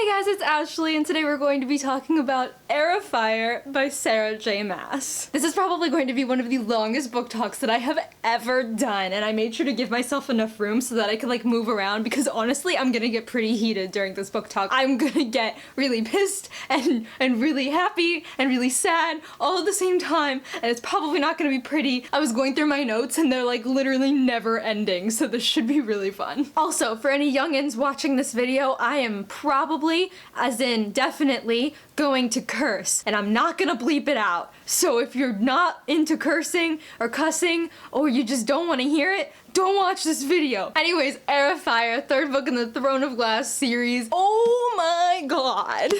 Hey guys, it's Ashley, and today we're going to be talking about Heir by Sarah J. Maas. This is probably going to be one of the longest book talks that I have ever done, and I made sure to give myself enough room so that I could like move around, because honestly I'm gonna get pretty heated during this book talk. I'm gonna get really pissed and really happy and really sad all at the same time, and it's probably not gonna be pretty. I was going through my notes and they're like literally never ending, so this should be really fun. Also, for any youngins watching this video, I am probably, as in definitely, going to curse, and I'm not gonna bleep it out. So if you're not into cursing or cussing, or you just don't want to hear it, don't watch this video. Anyways, Heir, third book in the Throne of Glass series. Oh my god.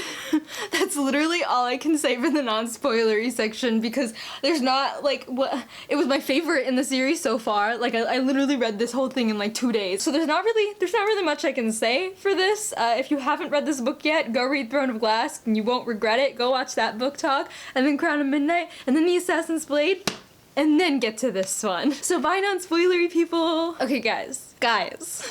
That's literally all I can say for the non-spoilery section, because there's not like what it was my favorite in the series so far. Like I literally read this whole thing in like 2 days. So there's not really much I can say for this. If you haven't read this book yet, go read Throne of Glass and you won't regret it. Go watch that book talk, and then Crown of Midnight, and then The Assassin's Blade, and then get to this one. So bye non-spoilery people. Okay guys.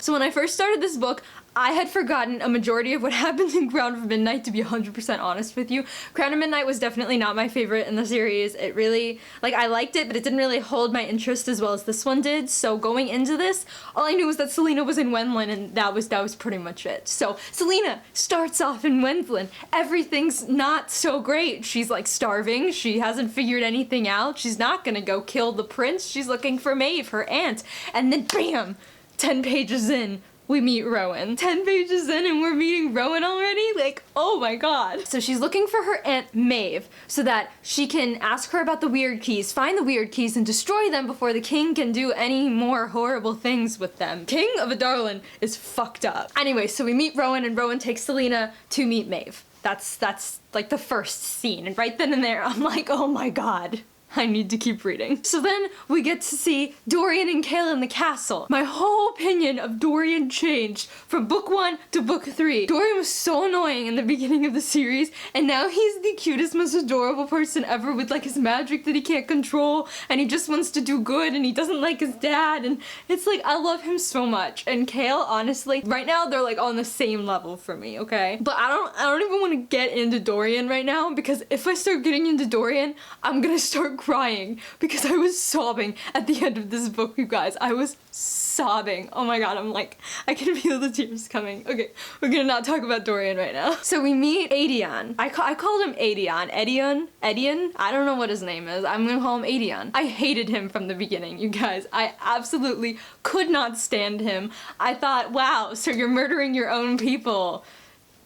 So when I first started this book, I had forgotten a majority of what happened in Crown of Midnight, to be 100% honest with you. Crown of Midnight was definitely not my favorite in the series. It really, like, I liked it, but it didn't really hold my interest as well as this one did. So going into this, all I knew was that Selena was in Wendlin, and that was pretty much it. So Selena starts off in Wendlin. Everything's not so great. She's like starving. She hasn't figured anything out. She's not gonna go kill the prince. She's looking for Maeve, her aunt. And then bam! 10 pages in, we meet Rowan. 10 pages in and we're meeting Rowan already? Like, oh my god. So she's looking for her Aunt Maeve so that she can ask her about the weird keys, find the weird keys, and destroy them before the king can do any more horrible things with them. King of Aedion is fucked up. Anyway, so we meet Rowan, and Rowan takes Selena to meet Maeve. That's like the first scene, and right then and there I'm like, oh my god. I need to keep reading. So then we get to see Dorian and Kale in the castle. My whole opinion of Dorian changed from book 1 to book 3. Dorian was so annoying in the beginning of the series, and now he's the cutest, most adorable person ever with like his magic that he can't control, and he just wants to do good, and he doesn't like his dad, and it's like, I love him so much. And Kale, honestly, right now they're like on the same level for me, okay? But I don't even want to get into Dorian right now, because if I start getting into Dorian, I'm gonna start crying, because I was sobbing at the end of this book, you guys. I was sobbing. Oh my god, I'm like, I can feel the tears coming. Okay, we're gonna not talk about Dorian right now. So we meet Aedion. I called him Aedion. Aedion? I don't know what his name is. I'm gonna call him Aedion. I hated him from the beginning, you guys. I absolutely could not stand him. I thought, wow, so you're murdering your own people.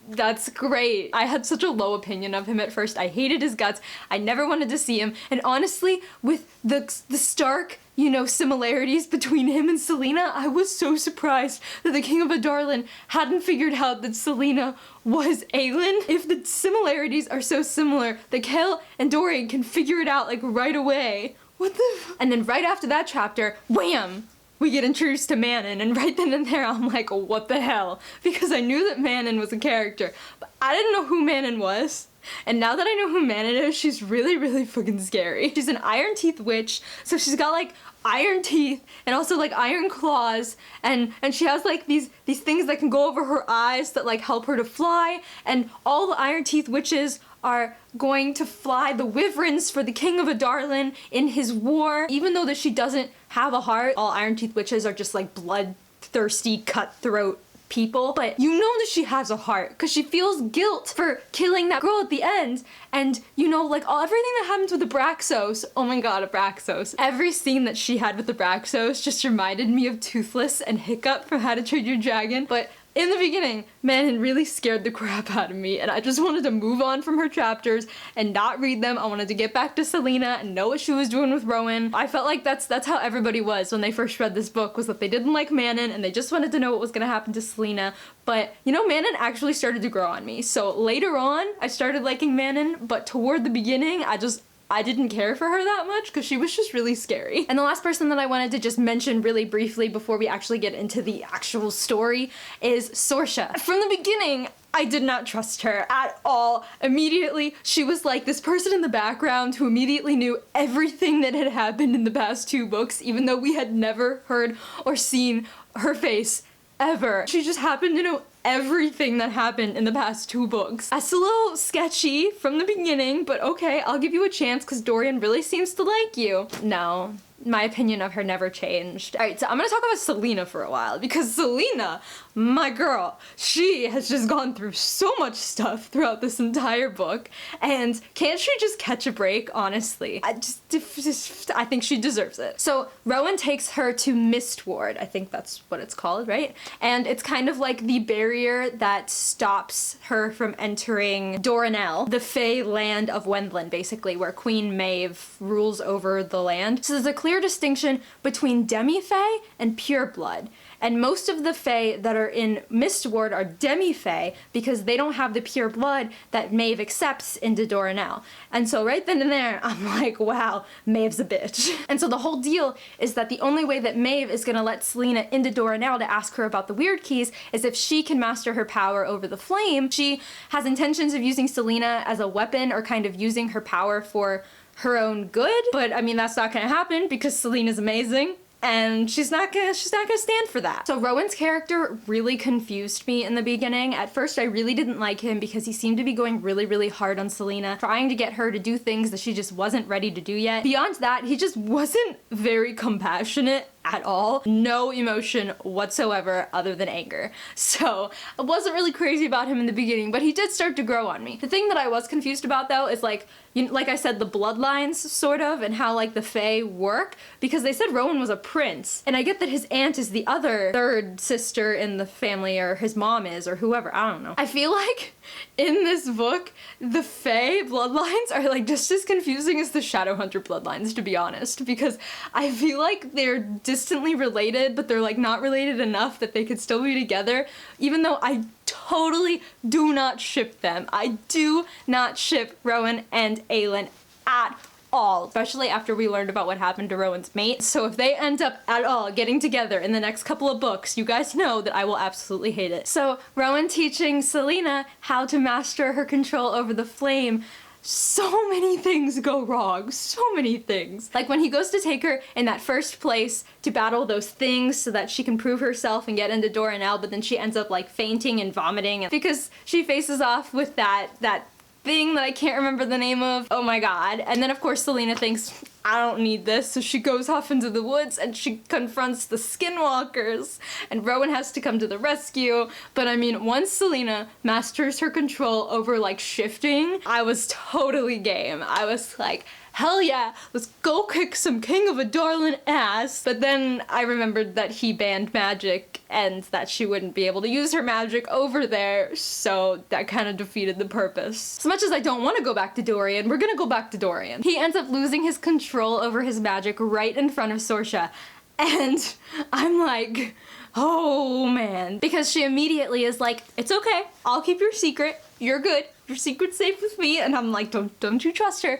That's great. I had such a low opinion of him at first. I hated his guts. I never wanted to see him. And honestly, with the stark, you know, similarities between him and Selena, I was so surprised that the King of Aedion hadn't figured out that Selena was Aelin. If the similarities are so similar that Kale and Dorian can figure it out like right away. What the f— And then right after that chapter, wham! We get introduced to Manon, and right then and there I'm like, what the hell? Because I knew that Manon was a character, but I didn't know who Manon was. And now that I know who Manon is, she's really, really fucking scary. She's an iron teeth witch, so she's got like iron teeth and also like iron claws, and she has like these things that can go over her eyes that like help her to fly, and all the iron teeth witches are going to fly the wyverns for the King of Aedion in his war. Even though that she doesn't have a heart, all iron teeth witches are just like bloodthirsty, cutthroat people, but you know that she has a heart because she feels guilt for killing that girl at the end. And you know, like everything that happens with the Abraxos, oh my god, Abraxos. Every scene that she had with the Abraxos just reminded me of Toothless and Hiccup from How to Train Your Dragon. But in the beginning, Manon really scared the crap out of me, and I just wanted to move on from her chapters and not read them. I wanted to get back to Selena and know what she was doing with Rowan. I felt like that's how everybody was when they first read this book, was that they didn't like Manon and they just wanted to know what was gonna happen to Selena. But, you know, Manon actually started to grow on me. So later on, I started liking Manon, but toward the beginning, I didn't care for her that much because she was just really scary. And the last person that I wanted to just mention really briefly before we actually get into the actual story is Sorsha. From the beginning, I did not trust her at all. Immediately, she was like this person in the background who immediately knew everything that had happened in the past 2 books, even though we had never heard or seen her face ever. She just happened to know everything that happened in the past 2 books. That's a little sketchy from the beginning, but okay, I'll give you a chance because Dorian really seems to like you. No. My opinion of her never changed. Alright, so I'm gonna talk about Selena for a while, because Selena, my girl, she has just gone through so much stuff throughout this entire book, and can't she just catch a break, honestly? I think she deserves it. So, Rowan takes her to Mistward, I think that's what it's called, right? And it's kind of like the barrier that stops her from entering Doranel, the Fey land of Wendlin, basically, where Queen Maeve rules over the land. So there's a clear distinction between demi-fae and pureblood. And most of the fae that are in Mistward are demi-fae because they don't have the pure blood that Maeve accepts into Doranel. And so right then and there, I'm like, wow, Maeve's a bitch. And so the whole deal is that the only way that Maeve is gonna let Selena into Doranel to ask her about the weird keys is if she can master her power over the flame. She has intentions of using Selena as a weapon or kind of using her power for her own good, but I mean that's not gonna happen because Selena's amazing and she's not gonna stand for that. So Rowan's character really confused me in the beginning. At first I really didn't like him because he seemed to be going really hard on Selena, trying to get her to do things that she just wasn't ready to do yet. Beyond that, he just wasn't very compassionate at all. No emotion whatsoever other than anger. So I wasn't really crazy about him in the beginning, but he did start to grow on me. The thing that I was confused about though is like I said, the bloodlines sort of, and how like the Fae work, because they said Rowan was a prince, and I get that his aunt is the other third sister in the family, or his mom is, or whoever, I don't know. I feel like in this book, the Fae bloodlines are like just as confusing as the Shadowhunter bloodlines, to be honest, because I feel like they're distantly related, but they're like not related enough that they could still be together, even though I totally do not ship them. I do not ship Rowan and Aelin at all, especially after we learned about what happened to Rowan's mate. So if they end up at all getting together in the next couple of books, you guys know that I will absolutely hate it. So Rowan teaching Selena how to master her control over the flame. So many things go wrong, so many things. Like when he goes to take her in that first place to battle those things so that she can prove herself and get into Doranel, but then she ends up like fainting and vomiting because she faces off with that thing that I can't remember the name of. Oh my god. And then of course Selena thinks, I don't need this, so she goes off into the woods and she confronts the skinwalkers, and Rowan has to come to the rescue. But I mean, once Selena masters her control over like shifting, I was totally game. I was like, hell yeah, let's go kick some King of Adarlan ass. But then I remembered that he banned magic and that she wouldn't be able to use her magic over there, so that kind of defeated the purpose. As much as I don't want to go back to Dorian, we're gonna go back to Dorian. He ends up losing his control over his magic right in front of Sorsha, and I'm like, oh man. Because she immediately is like, it's okay, I'll keep your secret, you're good, your secret's safe with me, and I'm like, don't you trust her?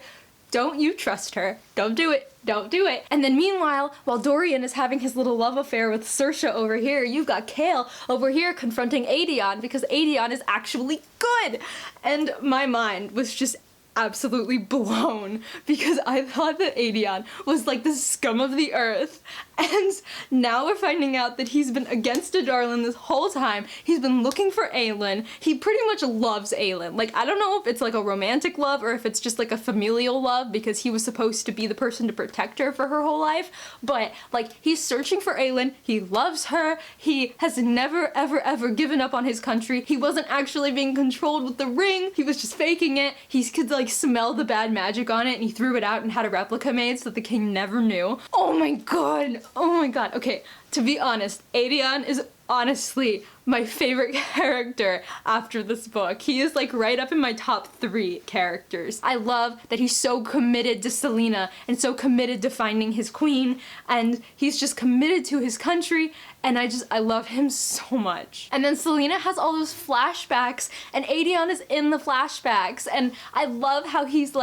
Don't you trust her? Don't do it. Don't do it. And then meanwhile, while Dorian is having his little love affair with Saoirse over here, you've got Chaol over here confronting Aedion because Aedion is actually good. And my mind was just absolutely blown because I thought that Aedion was like the scum of the earth, and now we're finding out that he's been against Adarlan this whole time. He's been looking for Aelin. He pretty much loves Aelin. Like, I don't know if it's like a romantic love or if it's just like a familial love because he was supposed to be the person to protect her for her whole life, but like he's searching for Aelin. He loves her. He has never ever given up on his country. He wasn't actually being controlled with the ring. He was just faking it. He could like smell the bad magic on it and he threw it out and had a replica made so that the king never knew. Oh my god. Oh my god. Okay, to be honest, Aedion is honestly my favorite character after this book. He is like right up in my top 3 characters. I love that he's so committed to Selena and so committed to finding his queen, and he's just committed to his country, and I love him so much. And then Selena has all those flashbacks and Aedion is in the flashbacks, and I love how he's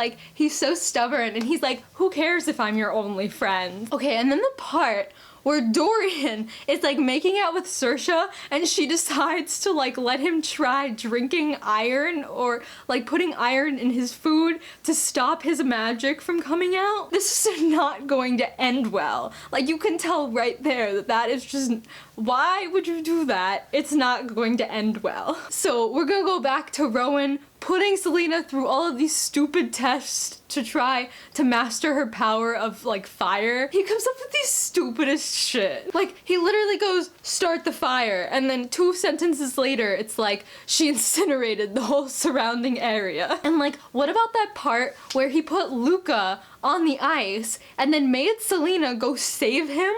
so stubborn and he's like, who cares if I'm your only friend? Okay, and then the part where Dorian is like making out with Saoirse and she decides to like let him try drinking iron or like putting iron in his food to stop his magic from coming out. This is not going to end well. Like, you can tell right there that that is just, why would you do that? It's not going to end well. So we're gonna go back to Rowan putting Selena through all of these stupid tests to try to master her power of like fire. He comes up with the stupidest shit. Like, he literally goes, start the fire, and then 2 sentences later it's like, she incinerated the whole surrounding area. And like, what about that part where he put Luca on the ice and then made Selena go save him?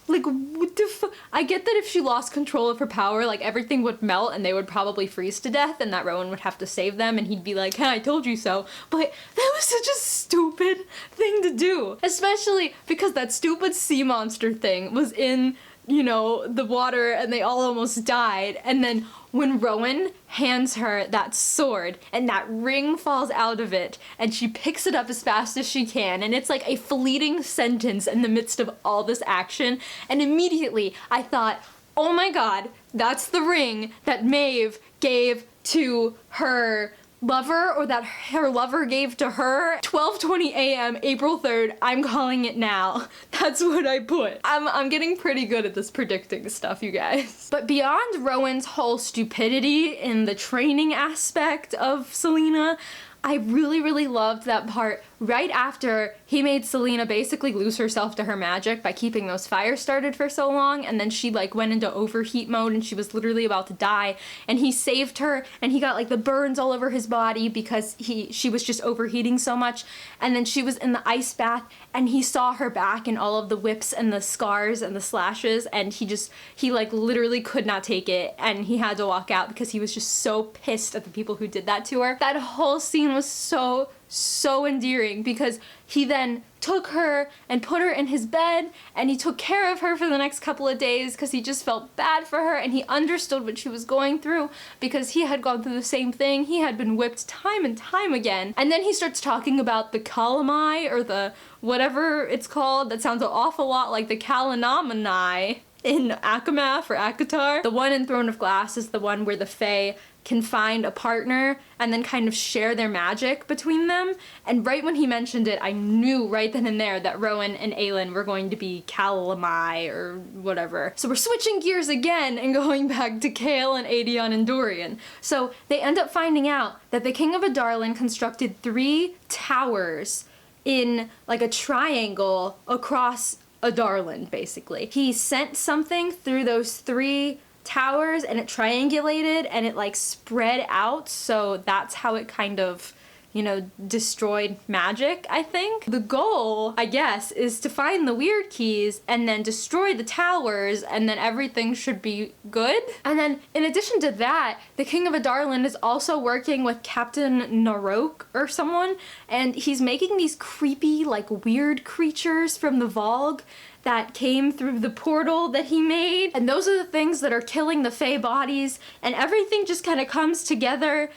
Like, what the fuck? I get that if she lost control of her power, like, everything would melt and they would probably freeze to death and that Rowan would have to save them and he'd be like, hey, I told you so. But that was such a stupid thing to do. Especially because that stupid sea monster thing was in, you know, the water and they all almost died. And then when Rowan hands her that sword and that ring falls out of it and she picks it up as fast as she can, and it's like a fleeting sentence in the midst of all this action, and immediately I thought, oh my god, that's the ring that Maeve gave to her lover, or that her lover gave to her. 12:20 a.m. April 3rd, I'm calling it now. That's what I put. I'm getting pretty good at this predicting stuff, you guys. But beyond Rowan's whole stupidity in the training aspect of Selena, I really, really loved that part right after he made Selena basically lose herself to her magic by keeping those fires started for so long, and then she like went into overheat mode and she was literally about to die, and he saved her and he got like the burns all over his body because she was just overheating so much, and then she was in the ice bath and he saw her back and all of the whips and the scars and the slashes, and he like literally could not take it and he had to walk out because he was just so pissed at the people who did that to her. That whole scene was so endearing because he then took her and put her in his bed and he took care of her for the next couple of days because he just felt bad for her and he understood what she was going through because he had gone through the same thing. He had been whipped time and time again. And then he starts talking about the Kalamai, or the whatever it's called that sounds an awful lot like the Kalanamanai in Akamath or Akatar. The one in Throne of Glass is the one where the Fae can find a partner and then kind of share their magic between them. And right when he mentioned it, I knew right then and there that Rowan and Aelin were going to be Kalamai or whatever. So we're switching gears again and going back to Chaol and Aedion and Dorian. So they end up finding out that the King of Adarlan constructed 3 towers in like a triangle across Adarlan, basically. He sent something through those 3 towers and it triangulated and it like spread out, so that's how it kind of, you know, destroyed magic, I think. The goal, I guess, is to find the weird keys and then destroy the towers and then everything should be good. And then in addition to that, the King of Adarlan is also working with Captain Narok or someone, and he's making these creepy, like weird creatures from the Vogue that came through the portal that he made. And those are the things that are killing the Fae bodies, and everything just kind of comes together,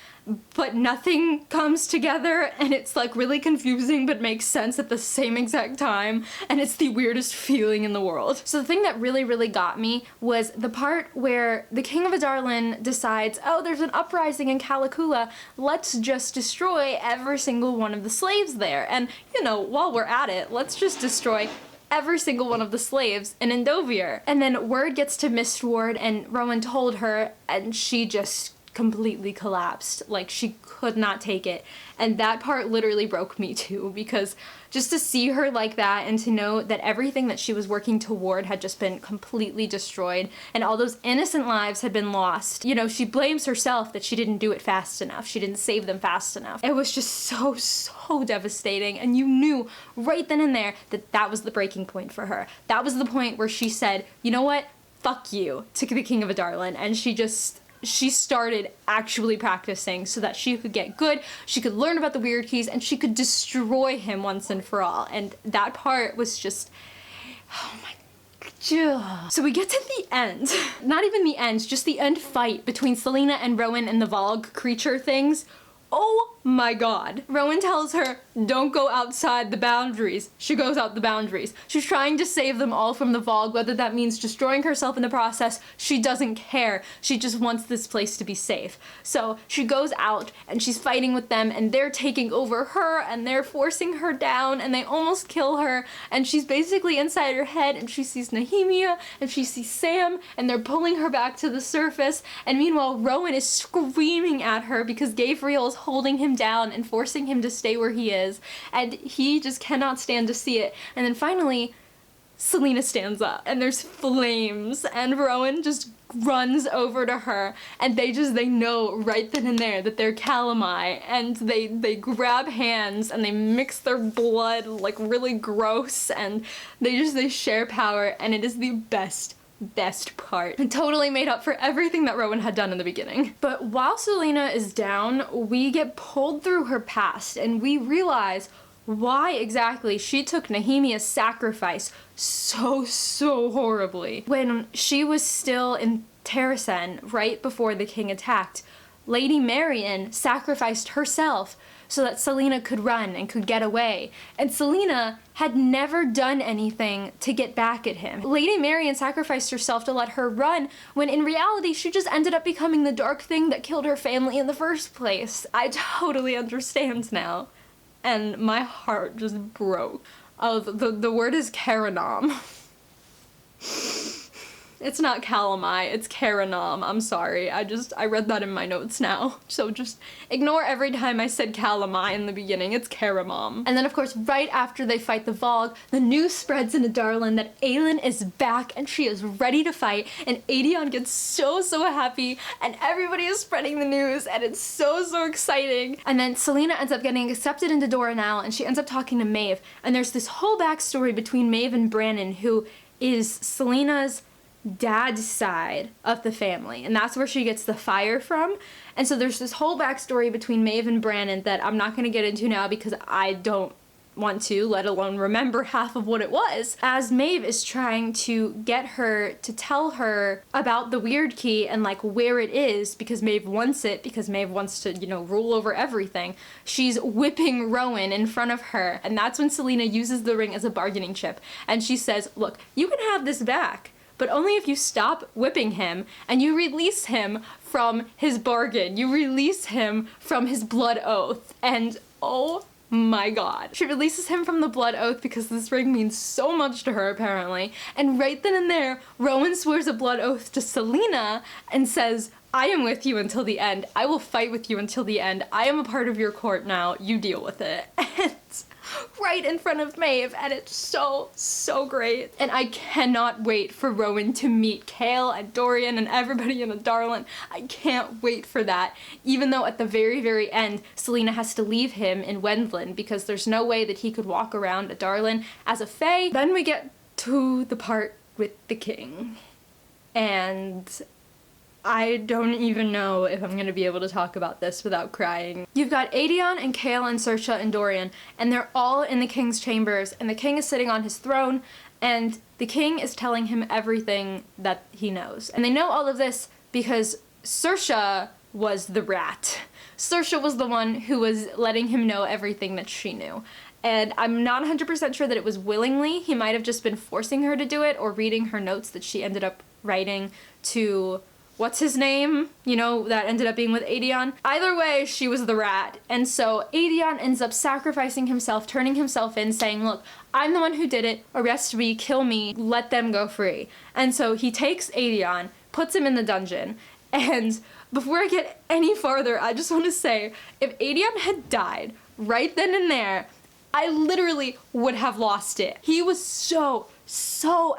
but nothing comes together, and it's like really confusing but makes sense at the same exact time, and it's the weirdest feeling in the world. So the thing that really, really got me was the part where the King of Adarlan decides, oh, there's an uprising in Calaculla, let's just destroy every single one of the slaves there. And, you know, while we're at it, let's just destroy every single one of the slaves in Endovier. And then word gets to Mistward and Rowan told her and she just completely collapsed. Like, she could not take it. And that part literally broke me too, because just to see her like that and to know that everything that she was working toward had just been completely destroyed and all those innocent lives had been lost. You know, she blames herself that she didn't do it fast enough. She didn't save them fast enough. It was just so devastating, and you knew right then and there that that was the breaking point for her. That was the point where she said, you know what, fuck you, to the King of Adarlan, and she started actually practicing so that she could get good, she could learn about the weird keys, and she could destroy him once and for all. And that part was just, oh my god. So we get to the end. Not even the end, just the end fight between Selena and Rowan and the Vogue creature things. Oh my god. Rowan tells her, don't go outside the boundaries. She goes out the boundaries. She's trying to save them all from the Vogue, whether that means destroying herself in the process. She doesn't care. She just wants this place to be safe. So she goes out and she's fighting with them, and they're taking over her and they're forcing her down, and they almost kill her, and she's basically inside her head, and she sees Nehemia and she sees Sam, and they're pulling her back to the surface. And meanwhile, Rowan is screaming at her because Gabriel is holding him down and forcing him to stay where he is, and he just cannot stand to see it. And then finally, Selena stands up, and there's flames, and Rowan just runs over to her, and they know right then and there that they're Calamai, and they grab hands and they mix their blood like really gross, and they share power, and it is the best part. It totally made up for everything that Rowan had done in the beginning. But while Selena is down, we get pulled through her past, and we realize why exactly she took Nehemia's sacrifice so horribly. When she was still in Terrasen, right before the king attacked, Lady Marion sacrificed herself so that Selena could run and could get away. And Selena had never done anything to get back at him. Lady Marion sacrificed herself to let her run, when in reality she just ended up becoming the dark thing that killed her family in the first place. I totally understand now. And my heart just broke. Oh, the word is Karanam. It's not Calamai, it's Karanam. I'm sorry. I read that in my notes now. So just ignore every time I said Calamai in the beginning. It's Karamam. And then of course, right after they fight the Vogue, the news spreads into Darlin that Aelin is back and she is ready to fight, and Aedion gets so happy, and everybody is spreading the news, and it's so exciting. And then Selena ends up getting accepted into Doranal, and she ends up talking to Maeve, and there's this whole backstory between Maeve and Brannon, who is Selena's dad's side of the family, and that's where she gets the fire from. And so there's this whole backstory between Maeve and Brannon that I'm not going to get into now because I don't want to, let alone remember half of what it was, as Maeve is trying to get her to tell her about the weird key and like where it is, because Maeve wants it, because Maeve wants to, rule over everything. She's whipping Rowan in front of her, and that's when Selena uses the ring as a bargaining chip, and she says, look, you can have this back, but only if you stop whipping him and you release him from his bargain. You release him from his blood oath. And oh my god. She releases him from the blood oath because this ring means so much to her, apparently. And right then and there, Rowan swears a blood oath to Selena and says, I am with you until the end. I will fight with you until the end. I am a part of your court now. You deal with it. And right in front of Maeve, and it's so great. And I cannot wait for Rowan to meet Kale and Dorian and everybody in the Darlin. I can't wait for that, even though at the very end, Selena has to leave him in Wendland because there's no way that he could walk around a Darlin as a fae. Then we get to the part with the king, and I don't even know if I'm gonna be able to talk about this without crying. You've got Aedion and Kale and Saoirse and Dorian, and they're all in the king's chambers, and the king is sitting on his throne, and the king is telling him everything that he knows. And they know all of this because Saoirse was the rat. Saoirse was the one who was letting him know everything that she knew. And I'm not 100% sure that it was willingly. He might have just been forcing her to do it, or reading her notes that she ended up writing to what's his name? That ended up being with Aedion. Either way, she was the rat. And so Aedion ends up sacrificing himself, turning himself in, saying, look, I'm the one who did it. Arrest me, kill me, let them go free. And so he takes Aedion, puts him in the dungeon, and before I get any farther, I just want to say, if Aedion had died right then and there, I literally would have lost it. He was so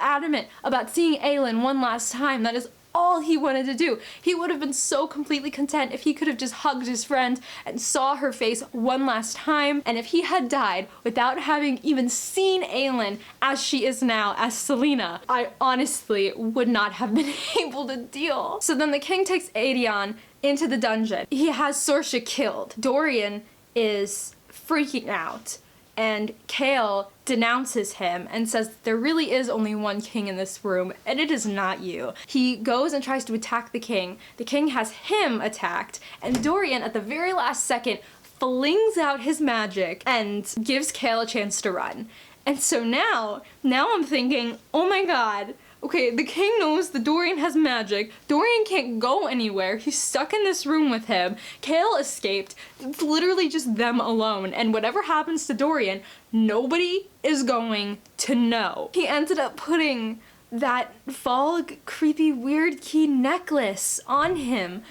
adamant about seeing Aelin one last time. That is all he wanted to do. He would have been so completely content if he could have just hugged his friend and saw her face one last time. And if he had died without having even seen Aelin as she is now, as Selena, I honestly would not have been able to deal. So then the king takes Aedion into the dungeon. He has Saoirse killed. Dorian is freaking out, and Kale denounces him and says there really is only one king in this room, and it is not you. He goes and tries to attack the king. The king has him attacked, and Dorian, at the very last second, flings out his magic and gives Kale a chance to run. And so now I'm thinking, oh my god, okay, the king knows that Dorian has magic. Dorian can't go anywhere. He's stuck in this room with him. Kale escaped. It's literally just them alone. And whatever happens to Dorian, nobody is going to know. He ended up putting that fog, creepy, weird key necklace on him.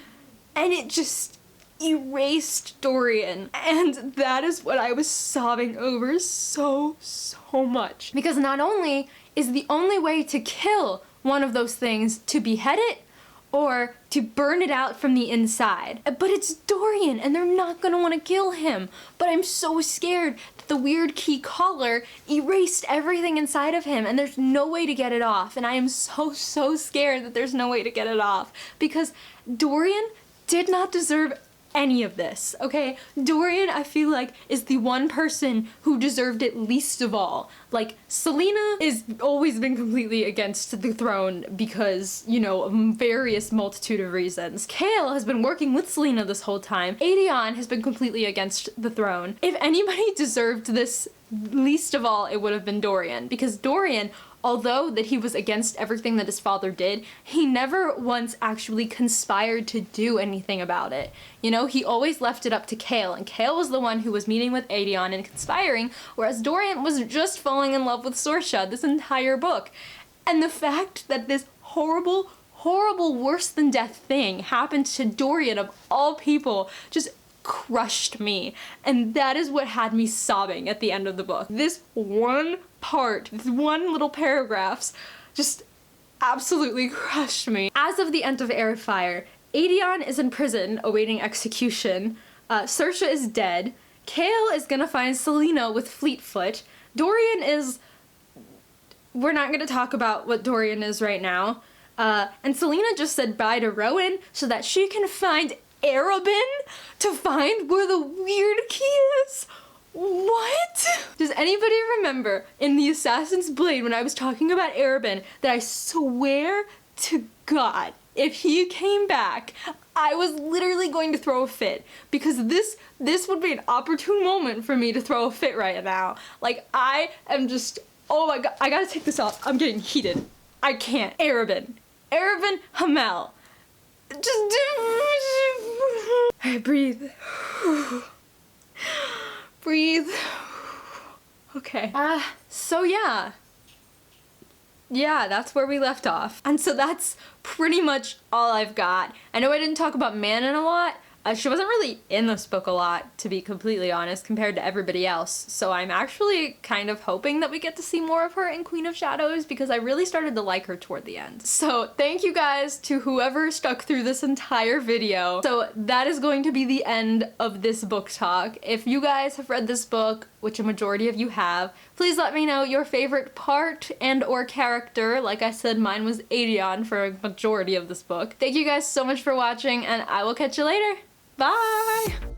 And it just erased Dorian. And that is what I was sobbing over so much. Because not only is the only way to kill one of those things to behead it or to burn it out from the inside. But it's Dorian and they're not gonna want to kill him. But I'm so scared that the weird key collar erased everything inside of him and there's no way to get it off. And I am so scared that there's no way to get it off because Dorian did not deserve any of this, okay? Dorian, I feel like, is the one person who deserved it least of all. Like, Selena has always been completely against the throne because, you know, various multitude of reasons. Kale has been working with Selena this whole time. Aedion has been completely against the throne. If anybody deserved this least of all, it would have been Dorian, because Dorian, although that he was against everything that his father did, he never once actually conspired to do anything about it. You know, he always left it up to Kale, and Kale was the one who was meeting with Aedion and conspiring, whereas Dorian was just falling in love with Sorsha this entire book. And the fact that this horrible, worse than death thing happened to Dorian of all people just crushed me, and that is what had me sobbing at the end of the book. This one part, this one little paragraphs just absolutely crushed me. As of the end of Heir, Aedion is in prison awaiting execution. Sorsha is dead. Kale is gonna find Selena with Fleetfoot. Dorian is... We're not gonna talk about what Dorian is right now. And Selena just said bye to Rowan so that she can find Arabin to find where the weird key is. What? Does anybody remember in the Assassin's Blade when I was talking about Arabin that I swear to God, if he came back, I was literally going to throw a fit, because this would be an opportune moment for me to throw a fit right now. Like, I am just, oh my god, I gotta take this off. I'm getting heated. I can't. Arabin Hamel. Just Alright, breathe. Breathe. Okay. So yeah, that's where we left off. And so that's pretty much all I've got. I know I didn't talk about Manon a lot. She wasn't really in this book a lot, to be completely honest, compared to everybody else. So I'm actually kind of hoping that we get to see more of her in Queen of Shadows, because I really started to like her toward the end. So thank you guys to whoever stuck through this entire video. So that is going to be the end of this book talk. If you guys have read this book, which a majority of you have, please let me know your favorite part and or character. Like I said, mine was Aedion for a majority of this book. Thank you guys so much for watching, and I will catch you later. Bye!